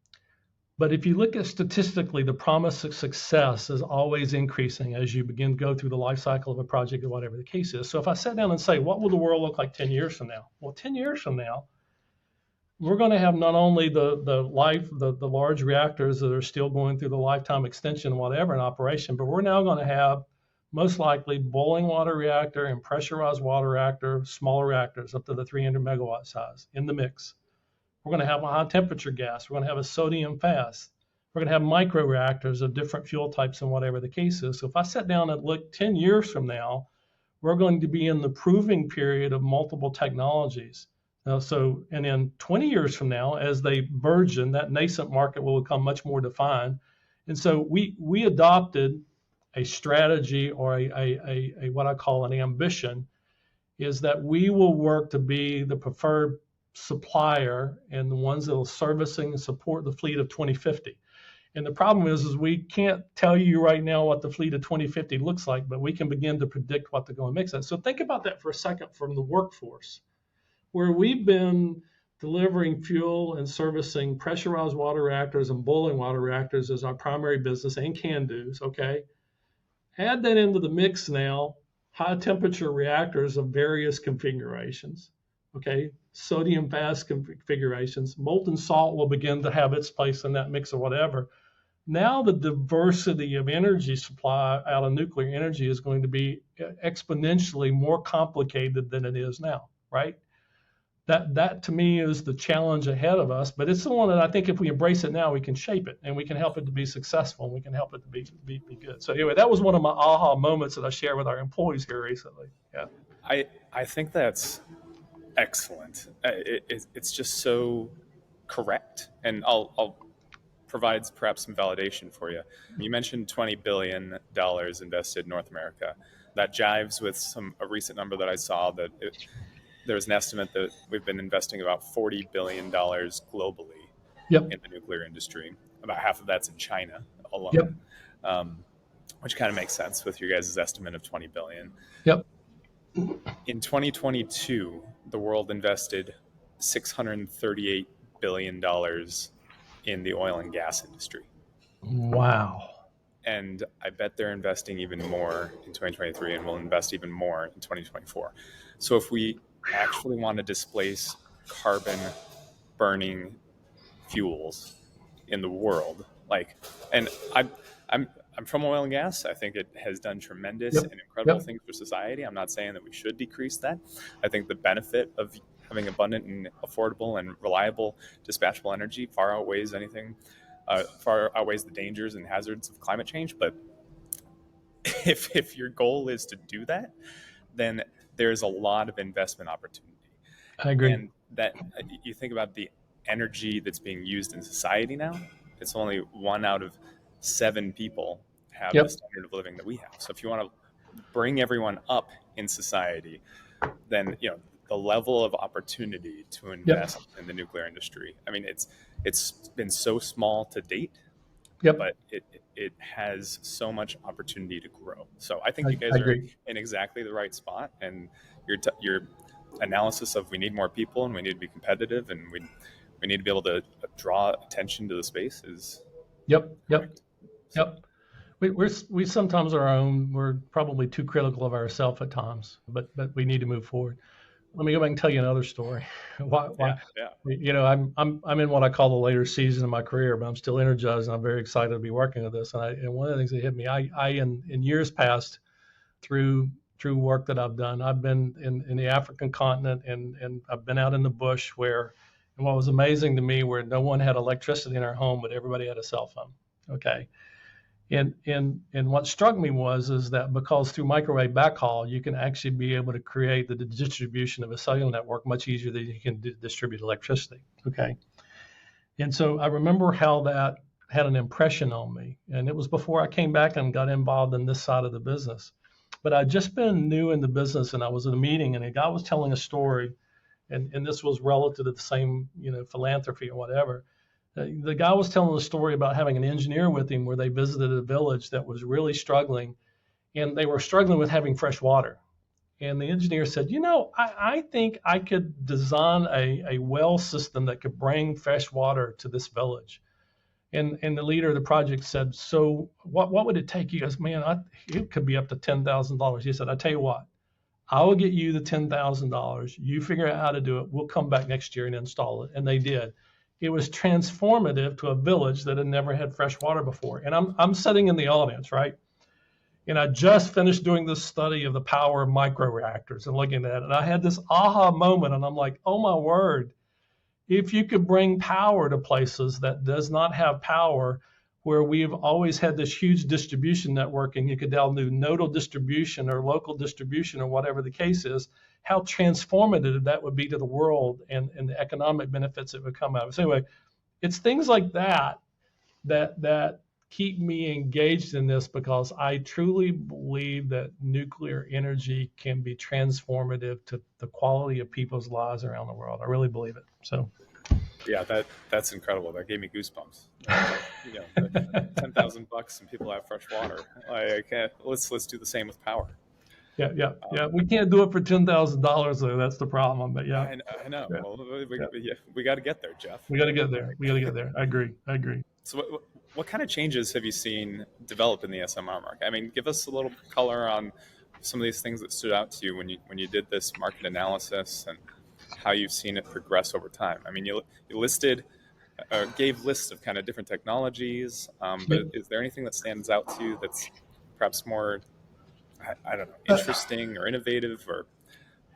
But if you look at statistically, the promise of success is always increasing as you begin to go through the life cycle of a project or whatever the case is. So if I sat down and say, what will the world look like 10 years from now? Well, 10 years from now, we're going to have not only the large reactors that are still going through the lifetime extension, whatever in operation, but we're now going to have most likely boiling water reactor and pressurized water reactor, smaller reactors up to the 300 megawatt size in the mix. We're going to have a high temperature gas. We're going to have a sodium fast. We're going to have micro reactors of different fuel types and whatever the case is. So if I sit down and look 10 years from now, we're going to be in the proving period of multiple technologies. And then 20 years from now, as they burgeon, that nascent market will become much more defined. And so we adopted a strategy or a what I call an ambition is that we will work to be the preferred supplier and the ones that will servicing and support the fleet of 2050. And the problem is we can't tell you right now what the fleet of 2050 looks like, but we can begin to predict what they're going to mix that. So think about that for a second from the workforce, where we've been delivering fuel and servicing pressurized water reactors and boiling water reactors as our primary business and can-dos, okay? Add that into the mix now, high temperature reactors of various configurations, okay? Sodium fast configurations. Molten salt will begin to have its place in that mix or whatever. Now the diversity of energy supply out of nuclear energy is going to be exponentially more complicated than it is now, right? That to me is the challenge ahead of us, but it's the one that I think if we embrace it now, we can shape it and we can help it to be successful and we can help it to be good. So anyway, that was one of my aha moments that I share with our employees here recently. Yeah. I think that's excellent. It's just so correct, and I'll provide perhaps some validation for you. You mentioned $20 billion invested in North America. That jives with a recent number that I saw that there was an estimate that we've been investing about $40 billion globally Yep. in the nuclear industry. About half of that's in China Yep. alone, which kind of makes sense with your guys' estimate of 20 billion. Yep. In 2022, the world invested $638 billion in the oil and gas industry. Wow. And I bet they're investing even more in 2023 and will invest even more in 2024. So if we actually want to displace carbon burning fuels in the world, and I'm from oil and gas. I think it has done tremendous Yep. and incredible Yep. things for society. I'm not saying that we should decrease that. I think the benefit of having abundant and affordable and reliable dispatchable energy far outweighs the dangers and hazards of climate change. But if your goal is to do that, then there's a lot of investment opportunity. I agree. And that you think about the energy that's being used in society now, it's only 1 out of 7 people have Yep. the standard of living that we have. So if you want to bring everyone up in society, then the level of opportunity to invest in the nuclear industry. I mean, it's been so small to date, Yep. but it has so much opportunity to grow. So I think I you guys are agree. in exactly the right spot, and your analysis of we need more people and we need to be competitive and we need to be able to draw attention to the space is Yep. Yep. correct. So, Yep. We sometimes we're probably too critical of ourselves at times, but we need to move forward. Let me go back and tell you another story. Why yeah. I'm in what I call the later season of my career, but I'm still energized and I'm very excited to be working with this. And one of the things that hit me, I in years past through work that I've done, I've been in the African continent and I've been out in the bush and what was amazing to me where no one had electricity in our home, but everybody had a cell phone. Okay. And what struck me is that because through microwave backhaul, you can actually be able to create the distribution of a cellular network much easier than you can distribute electricity. Okay. And so I remember how that had an impression on me. And it was before I came back and got involved in this side of the business. But I'd just been new in the business, and I was in a meeting, and a guy was telling a story, and this was relative to the same, philanthropy or whatever. The guy was telling a story about having an engineer with him where they visited a village that was really struggling, and they were struggling with having fresh water. And the engineer said, I think I could design a well system that could bring fresh water to this village. And the leader of the project said, so what would it take? He goes, man, it could be up to $10,000. He said, I tell you what, I will get you the $10,000. You figure out how to do it. We'll come back next year and install it. And they did. It was transformative to a village that had never had fresh water before. And I'm sitting in the audience, right? And I just finished doing this study of the power of microreactors and looking at it. And I had this aha moment, and I'm like, oh my word, if you could bring power to places that does not have power, where we've always had this huge distribution network, and you could now do nodal distribution or local distribution or whatever the case is, how transformative that would be to the world and the economic benefits that would come out of it. So anyway, it's things like that keep me engaged in this, because I truly believe that nuclear energy can be transformative to the quality of people's lives around the world. I really believe it. So, yeah, that's incredible. That gave me goosebumps. $10,000 and people have fresh water. Let's do the same with power. Yeah. We can't do it for $10,000 though. That's the problem. But yeah, I know. Yeah. Well, we got to get there, Jeff. We got to get there. I agree. So what kind of changes have you seen develop in the SMR market? I mean, give us a little color on some of these things that stood out to you when you did this market analysis, and how you've seen it progress over time. I mean, you listed, gave lists of kind of different technologies, but is there anything that stands out to you that's perhaps more, I don't know, interesting or innovative or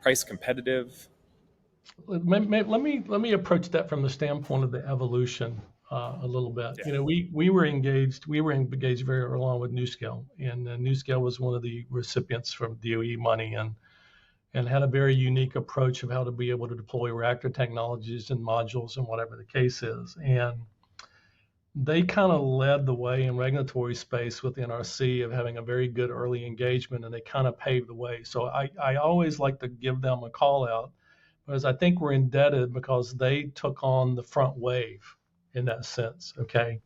price competitive? Let me approach that from the standpoint of the evolution a little bit. Yeah. We were engaged very early on with NuScale, and NuScale was one of the recipients from DOE money, and had a very unique approach of how to be able to deploy reactor technologies and modules and whatever the case is. And they kind of led the way in regulatory space with NRC of having a very good early engagement, and they kind of paved the way. So I always like to give them a call out, because I think we're indebted because they took on the front wave in that sense. Okay.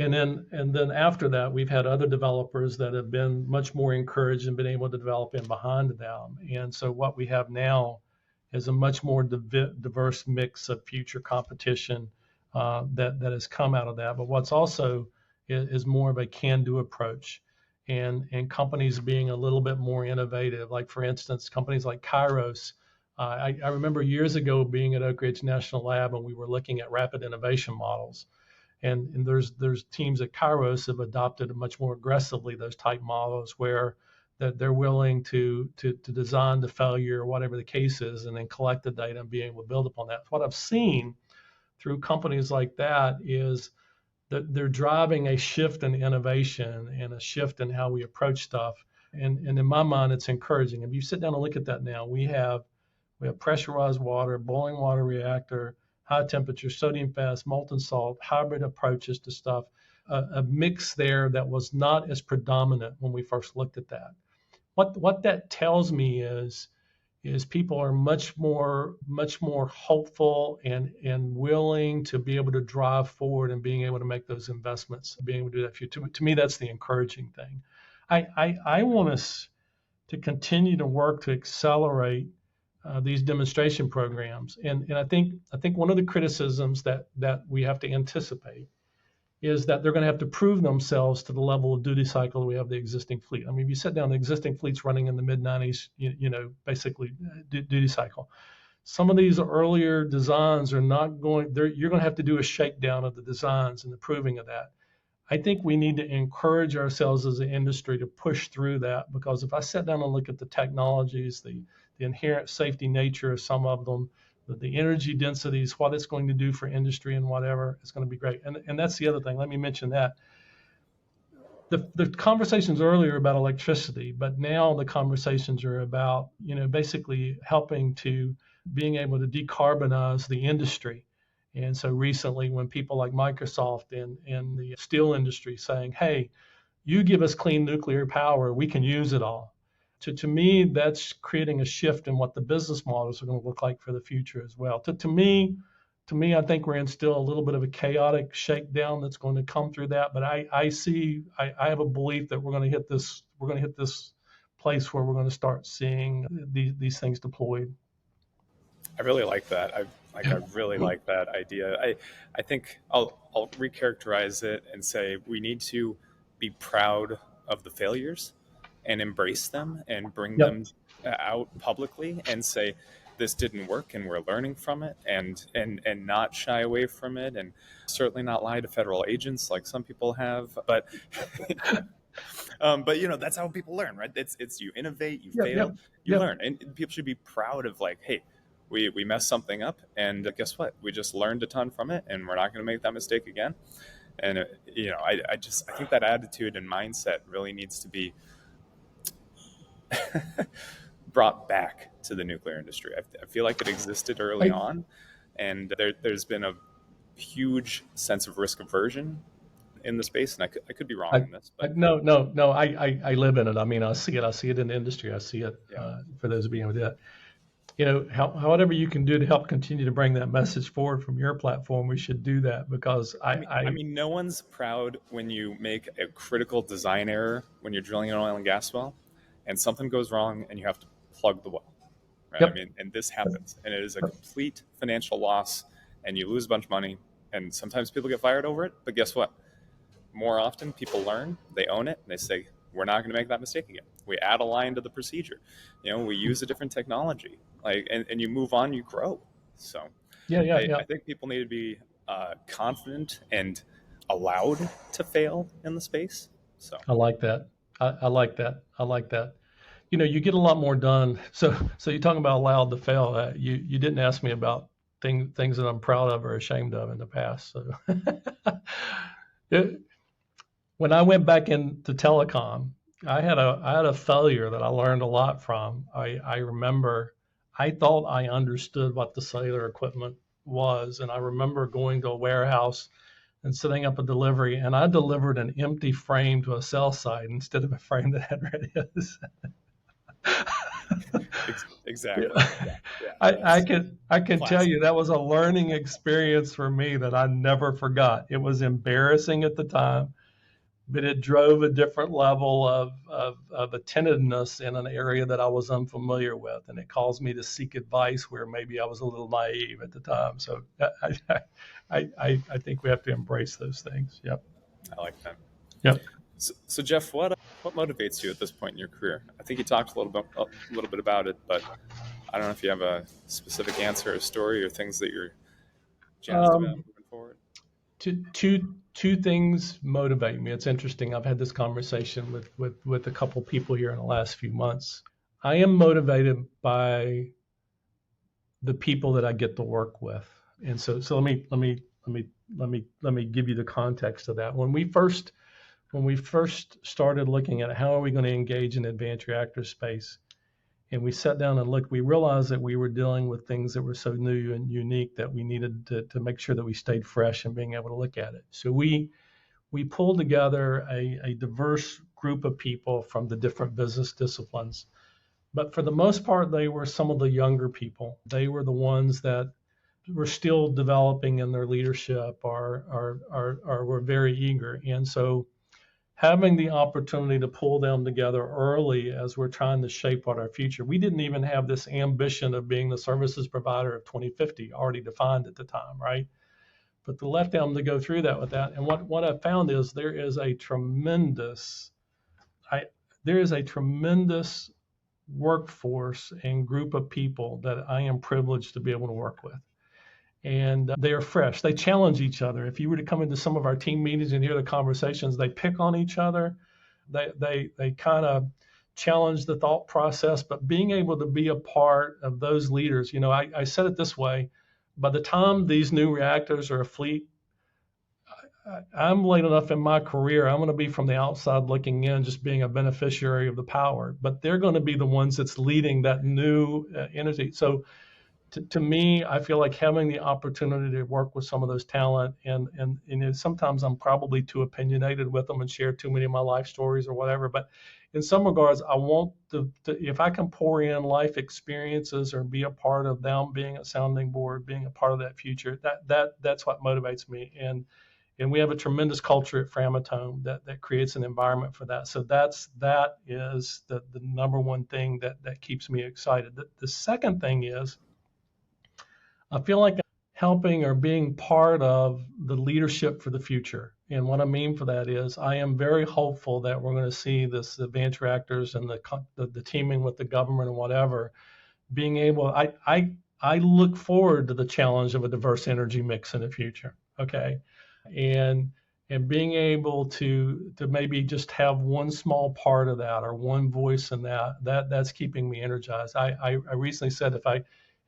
And then after that, we've had other developers that have been much more encouraged and been able to develop in behind them. And so what we have now is a much more diverse mix of future competition that has come out of that. But what's also is more of a can-do approach, and companies being a little bit more innovative. Like, for instance, companies like Kairos. I remember years ago being at Oak Ridge National Lab, and we were looking at rapid innovation models. And there's teams at Kairos have adopted much more aggressively those type models, where that they're willing to design the failure or whatever the case is, and then collect the data and be able to build upon that. What I've seen through companies like that is that they're driving a shift in innovation and a shift in how we approach stuff. And in my mind, it's encouraging. If you sit down and look at that now, we have pressurized water, boiling water reactor, high temperature, sodium fast, molten salt, hybrid approaches to stuff, a mix there that was not as predominant when we first looked at that. What that tells me is people are much more hopeful and willing to be able to drive forward and being able to make those investments, being able to do that. To me, that's the encouraging thing. I want us to continue to work to accelerate these demonstration programs. And I think one of the criticisms that we have to anticipate is that they're going to have to prove themselves to the level of duty cycle we have the existing fleet. I mean, if you sit down, the existing fleet's running in the mid-90s, basically duty cycle. Some of these earlier designs are not going, you're going to have to do a shakedown of the designs and the proving of that. I think we need to encourage ourselves as an industry to push through that, because if I sit down and look at the technologies, the inherent safety nature of some of them, the energy densities, what it's going to do for industry and whatever, it's going to be great. And that's the other thing. Let me mention that. the conversations earlier about electricity, but now the conversations are about, basically helping to being able to decarbonize the industry. And so recently, when people like Microsoft and the steel industry saying, hey, you give us clean nuclear power, we can use it all. To me, that's creating a shift in what the business models are going to look like for the future as well. To me, I think we're in still a little bit of a chaotic shakedown that's going to come through that. But I have a belief that we're going to hit this place where we're going to start seeing these things deployed. I really like that. I really like that idea. I think I'll recharacterize it and say we need to be proud of the failures and embrace them and bring Yep. them out publicly and say this didn't work and we're learning from it, and not shy away from it, and certainly not lie to federal agents like some people have. But that's how people learn, right? It's you innovate, you Yep. Yep. fail, you Yep. learn, and people should be proud of, like, hey, we messed something up, and guess what? We just learned a ton from it, and we're not going to make that mistake again. And I think that attitude and mindset really needs to be brought back to the nuclear industry. I feel like it existed early I, on, and there's been a huge sense of risk aversion in the space, and I could be wrong I, in this, but no. I live in it. I mean, I see it. I see it in the industry. I see it yeah. for those of you that. However you can do to help continue to bring that message forward from your platform, we should do that, because I mean, no one's proud when you make a critical design error when you're drilling an oil and gas well, and something goes wrong and you have to plug the well, right? I yep. mean, and this happens, and it is a complete financial loss, and you lose a bunch of money, and sometimes people get fired over it. But guess what? More often, people learn, they own it, and they say, we're not going to make that mistake again. We add a line to the procedure. We use a different technology, and you move on, you grow. So Yeah. I think people need to be confident and allowed to fail in the space. So I like that. I like that. I like that. You get a lot more done. So you're talking about allowed to fail. You didn't ask me about things that I'm proud of or ashamed of in the past. So when I went back into telecom, I had a failure that I learned a lot from. I remember I thought I understood what the cellular equipment was, and I remember going to a warehouse and setting up a delivery, and I delivered an empty frame to a cell site instead of a frame that had radios. exactly, Yeah. yeah, I can tell classic. you that was a learning experience for me that I never forgot. It was embarrassing at the time, but it drove a different level of attentiveness in an area that I was unfamiliar with, and it caused me to seek advice where maybe I was a little naive at the time. So I think we have to embrace those things. Yep. I like that. Yep. So Jeff, what motivates you at this point in your career? I think you talked a little bit about it, but I don't know if you have a specific answer, a story, or things that you're jazzed about Um, moving forward. two things motivate me. It's interesting. I've had this conversation with a couple people here in the last few months. I am motivated by the people that I get to work with, and so let me give you the context of that. When we first started looking at how are we going to engage in advanced reactor space, and we sat down and looked, we realized that we were dealing with things that were so new and unique that we needed to make sure that we stayed fresh and being able to look at it. So we pulled together a diverse group of people from the different business disciplines. But for the most part, they were some of the younger people. They were the ones that were still developing in their leadership or were very eager. And so having the opportunity to pull them together early as we're trying to shape what our future. We didn't even have this ambition of being the services provider of 2050 already defined at the time, right? But to let them to go through that with that, and what I found is there is a tremendous workforce and group of people that I am privileged to be able to work with. And they are fresh. They challenge each other. If you were to come into some of our team meetings and hear the conversations, they pick on each other. They kind of challenge the thought process. But being able to be a part of those leaders, I said it this way: by the time these new reactors are a fleet, I'm late enough in my career. I'm going to be from the outside looking in, just being a beneficiary of the power. But they're going to be the ones that's leading that new entity. So to me, I feel like having the opportunity to work with some of those talent, and you know, sometimes I'm probably too opinionated with them and share too many of my life stories or whatever. But in some regards, I want to if I can pour in life experiences or be a part of them being a sounding board, being a part of that future, that's what motivates me. And we have a tremendous culture at Framatome that creates an environment for that. So that is the number one thing that keeps me excited. The second thing is I feel like I'm helping or being part of the leadership for the future. And what I mean for that is I am very hopeful that we're going to see this advanced reactors and the teaming with the government and whatever being able. I look forward to the challenge of a diverse energy mix in the future. Okay, and being able to maybe just have one small part of that or one voice in that's keeping me energized. I recently said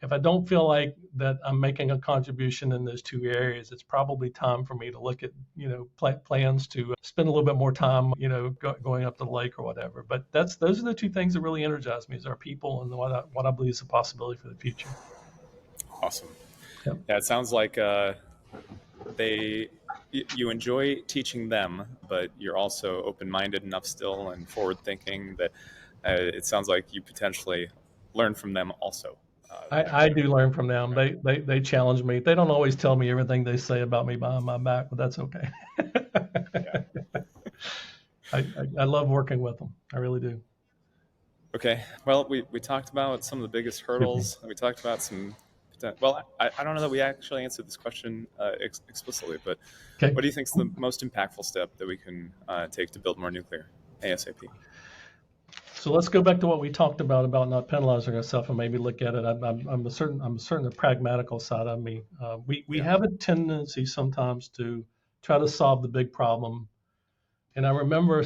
if I don't feel like that I'm making a contribution in those two areas, it's probably time for me to look at, you know, plans to spend a little bit more time, you know, going up to the lake or whatever. But those are the two things that really energize me: is our people and what I believe is a possibility for the future. Awesome. Yep. Yeah, it sounds like they you enjoy teaching them, but you're also open-minded enough still and forward-thinking that it sounds like you potentially learn from them also. I do learn from them. Right. They challenge me. They don't always tell me everything they say about me behind my back, but that's okay. Yeah. I love working with them. I really do. Okay. Well, we talked about some of the biggest hurdles. We talked about some. Well, I don't know that we actually answered this question explicitly, but Okay. what do you think is the most impactful step that we can take to build more nuclear ASAP? So let's go back to what we talked about not penalizing ourselves and maybe look at it. I'm certain the pragmatical side of me. We Yeah. have a tendency sometimes to try to solve the big problem. And I remember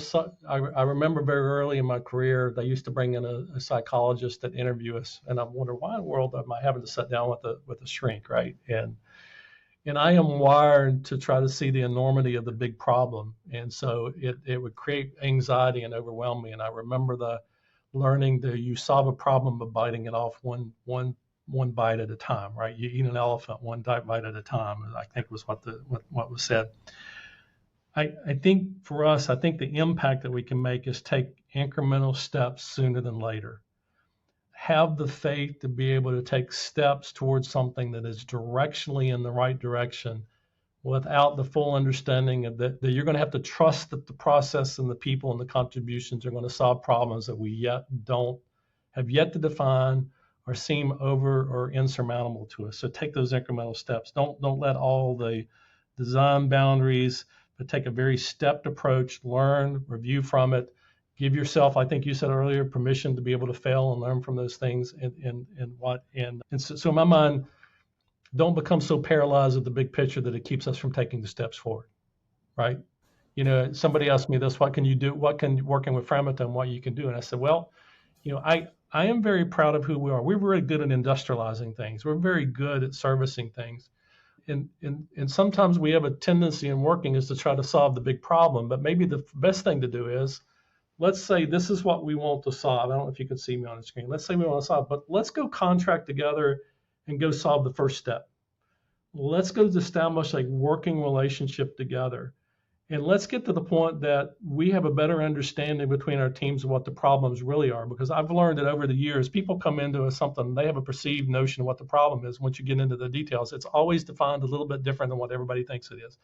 very early in my career, they used to bring in a psychologist that interview us, and I wonder why in the world am I having to sit down with a shrink, right? And I am wired to try to see the enormity of the big problem, and so it would create anxiety and overwhelm me. And I remember the learning that you solve a problem by biting it off one bite at a time, right? You eat an elephant one bite at a time, I think was what was said. I think for us, I think the impact that we can make is take incremental steps sooner than later. Have the faith to be able to take steps towards something that is directionally in the right direction without the full understanding of that you're going to have to trust that the process and the people and the contributions are going to solve problems that we have yet to define or seem over or insurmountable to us. So take those incremental steps. Don't let all the design boundaries, but take a very stepped approach, learn, review from it, give yourself, I think you said earlier, permission to be able to fail and learn from those things so in my mind, don't become so paralyzed with the big picture that it keeps us from taking the steps forward, right? You know, somebody asked me this: what can you do? What can working with Framatome, what you can do? And I said, well, you know, I am very proud of who we are. We're very good at industrializing things. We're very good at servicing things. And sometimes we have a tendency in working is to try to solve the big problem. But maybe the best thing to do is, let's say this is what we want to solve. I don't know if you can see me on the screen. Let's say we want to solve, but let's go contract together and go solve the first step. Let's go to establish a working relationship together. And let's get to the point that we have a better understanding between our teams of what the problems really are. Because I've learned that over the years, people come into something, they have a perceived notion of what the problem is. Once you get into the details, it's always defined a little bit different than what everybody thinks it is.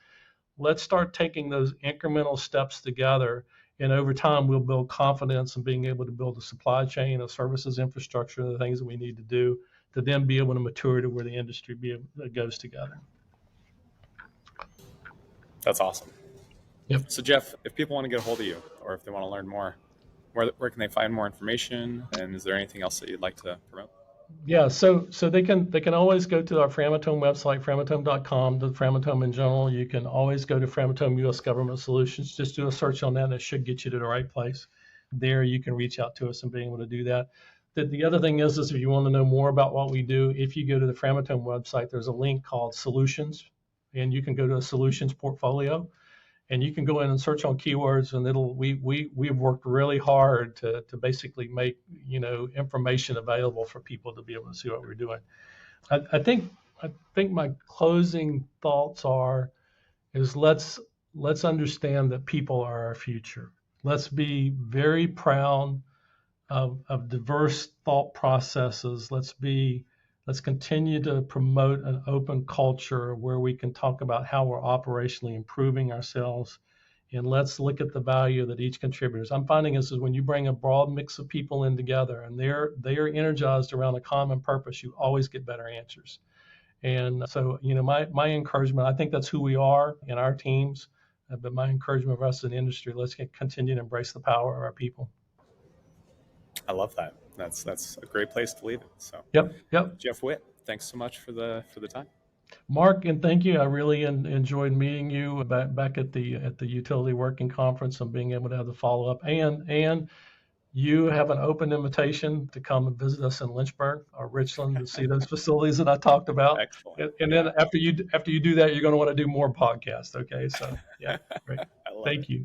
Let's start taking those incremental steps together. And over time, we'll build confidence in being able to build a supply chain of services infrastructure, the things that we need to do to then be able to mature to where the industry goes together. That's awesome. Yep. So, Jeff, if people want to get a hold of you or if they want to learn more, where can they find more information? And is there anything else that you'd like to promote? Yeah, so they can always go to our Framatome website, framatome.com, the Framatome in general. You can always go to Framatome U.S. Government Solutions. Just do a search on that, and it should get you to the right place. There, you can reach out to us and be able to do that. The other thing is if you want to know more about what we do, if you go to the Framatome website, there's a link called Solutions, and you can go to a solutions portfolio, and you can go in and search on keywords, and we've worked really hard to basically make information available for people to be able to see what we're doing. I think my closing thoughts is let's understand that people are our future. Let's be very proud of diverse thought processes. Let's continue to promote an open culture where we can talk about how we're operationally improving ourselves, and let's look at the value that each contributors. I'm finding this is when you bring a broad mix of people in together and they are energized around a common purpose, you always get better answers. And so, my encouragement, I think that's who we are in our teams, but my encouragement for us in the industry, let's continue to embrace the power of our people. I love that. That's a great place to leave it. So, Yep. Jeff Whitt, thanks so much for the time. Mark, and thank you. I really enjoyed meeting you back at the Utility Working Conference and being able to have the follow up. And you have an open invitation to come and visit us in Lynchburg or Richland to see those facilities that I talked about. Excellent. And then after you do that, you're going to want to do more podcasts. Okay, so yeah, great. I love Thank it. you.